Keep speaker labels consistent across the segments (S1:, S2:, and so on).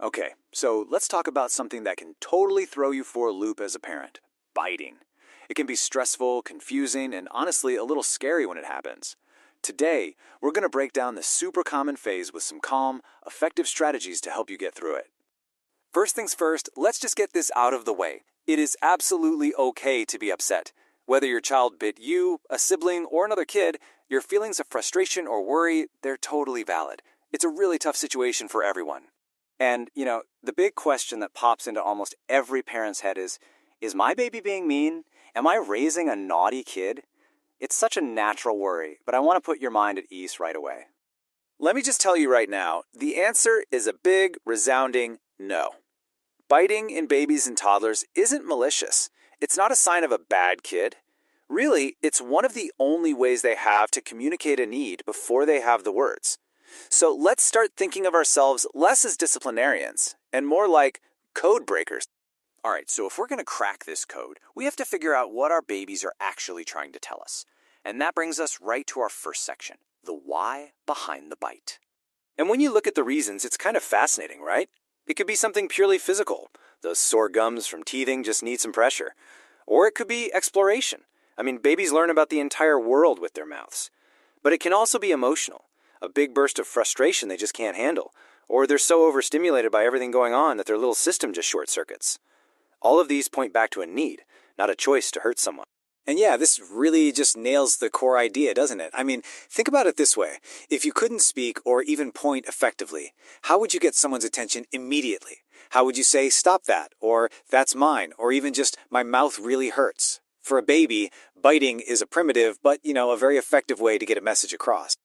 S1: Okay, so let's talk about something that can totally throw you for a loop as a parent: biting. It can be stressful, confusing, and honestly a little scary when it happens. Today, we're going to break down this super common phase with some calm, effective strategies to help you get through it. First things first, let's just get this out of the way. It is absolutely okay to be upset. Whether your child bit you, a sibling, or another kid, your feelings of frustration or worry, they're totally valid. It's a really tough situation for everyone. And, the big question that pops into almost every parent's head is my baby being mean? Am I raising a naughty kid? It's such a natural worry, but I want to put your mind at ease right away. Let me just tell you right now, the answer is a big, resounding no. Biting in babies and toddlers isn't malicious. It's not a sign of a bad kid. Really, it's one of the only ways they have to communicate a need before they have the words. So let's start thinking of ourselves less as disciplinarians and more like code breakers. All right, so if we're going to crack this code, we have to figure out what our babies are actually trying to tell us. And that brings us right to our first section, the why behind the bite. And when you look at the reasons, it's kind of fascinating, right? It could be something purely physical. Those sore gums from teething just need some pressure. Or it could be exploration. Babies learn about the entire world with their mouths. But it can also be emotional. A big burst of frustration they just can't handle. Or they're so overstimulated by everything going on that their little system just short-circuits. All of these point back to a need, not a choice to hurt someone. And yeah, this really just nails the core idea, doesn't it? Think about it this way. If you couldn't speak or even point effectively, how would you get someone's attention immediately? How would you say, "Stop that," or "That's mine," or even just "My mouth really hurts"? For a baby, biting is a primitive, but a very effective way to get a message across.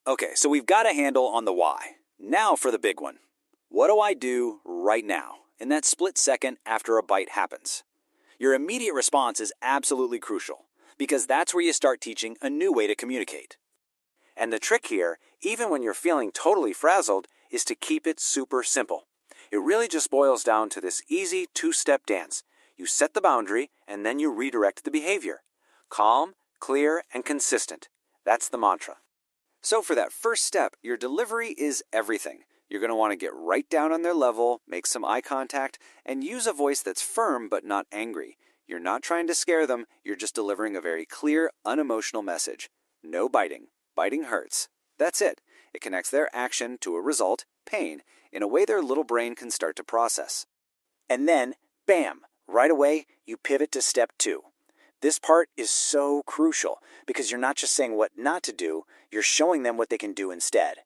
S1: Okay, so we've got a handle on the why. Now for the big one. What do I do right now, in that split second after a bite happens? Your immediate response is absolutely crucial, because that's where you start teaching a new way to communicate. And the trick here, even when you're feeling totally frazzled, is to keep it super simple. It really just boils down to this easy two-step dance. You set the boundary, and then you redirect the behavior. Calm, clear, and consistent. That's the mantra. So for that first step, your delivery is everything. You're going to want to get right down on their level, make some eye contact, and use a voice that's firm but not angry. You're not trying to scare them, you're just delivering a very clear, unemotional message. No biting. Biting hurts. That's it. It connects their action to a result, pain, in a way their little brain can start to process. And then, bam, right away, you pivot to step 2. This part is so crucial because you're not just saying what not to do, you're showing them what they can do instead.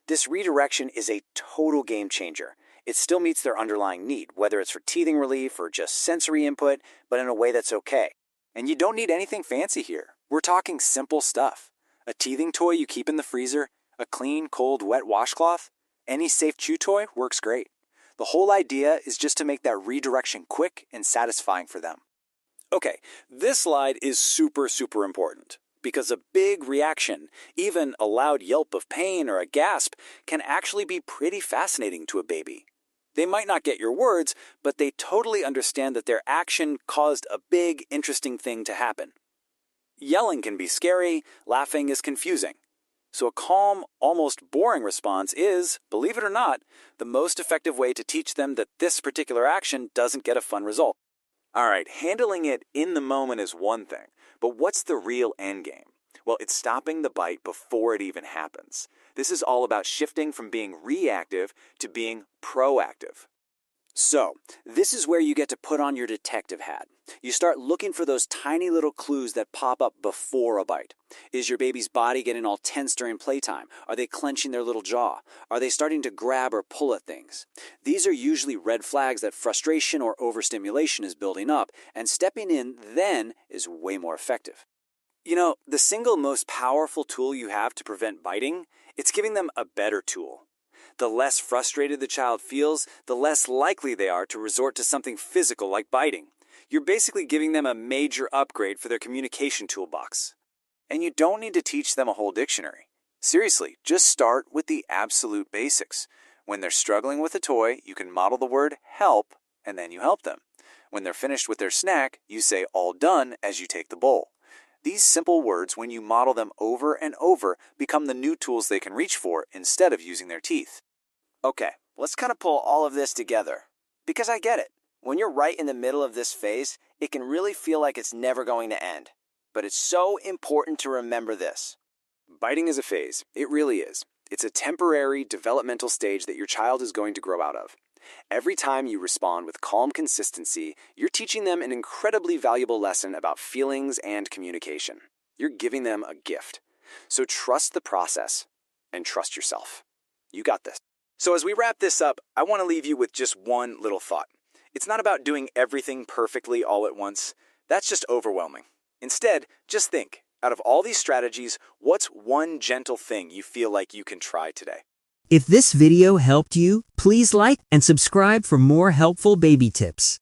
S1: This redirection is a total game changer. It still meets their underlying need, whether it's for teething relief or just sensory input, but in a way that's okay. And you don't need anything fancy here. We're talking simple stuff. A teething toy you keep in the freezer, a clean, cold, wet washcloth, any safe chew toy works great. The whole idea is just to make that redirection quick and satisfying for them. Okay, this slide is super important because a big reaction, even a loud yelp of pain or a gasp, can actually be pretty fascinating to a baby. They might not get your words, but they totally understand that their action caused a big, interesting thing to happen. Yelling can be scary, laughing is confusing. So a calm, almost boring response is, believe it or not, the most effective way to teach them that this particular action doesn't get a fun result. All right, handling it in the moment is one thing, but what's the real end game? Well, it's stopping the bite before it even happens. This is all about shifting from being reactive to being proactive. So, this is where you get to put on your detective hat. You start looking for those tiny little clues that pop up before a bite. Is your baby's body getting all tense during playtime? Are they clenching their little jaw? Are they starting to grab or pull at things? These are usually red flags that frustration or overstimulation is building up, and stepping in then is way more effective. The single most powerful tool you have to prevent biting, it's giving them a better tool. The less frustrated the child feels, the less likely they are to resort to something physical like biting. You're basically giving them a major upgrade for their communication toolbox. And you don't need to teach them a whole dictionary. Seriously, just start with the absolute basics. When they're struggling with a toy, you can model the word help, and then you help them. When they're finished with their snack, you say all done as you take the bowl. These simple words, when you model them over and over, become the new tools they can reach for instead of using their teeth. Okay,
S2: let's kind of pull all of this together. Because I get it. When you're right in the middle of this phase, it can really feel like it's never going to end. But it's so important to remember this.
S1: Biting is a phase. It really is. It's a temporary developmental stage that your child is going to grow out of. Every time you respond with calm consistency, you're teaching them an incredibly valuable lesson about feelings and communication. You're giving them a gift. So trust the process and trust yourself. You got this. So as we wrap this up, I want to leave you with just one little thought. It's not about doing everything perfectly all at once. That's just overwhelming. Instead, just think, out of all these strategies, what's one gentle thing you feel like you can try today?
S3: If this video helped you, please like and subscribe for more helpful baby tips.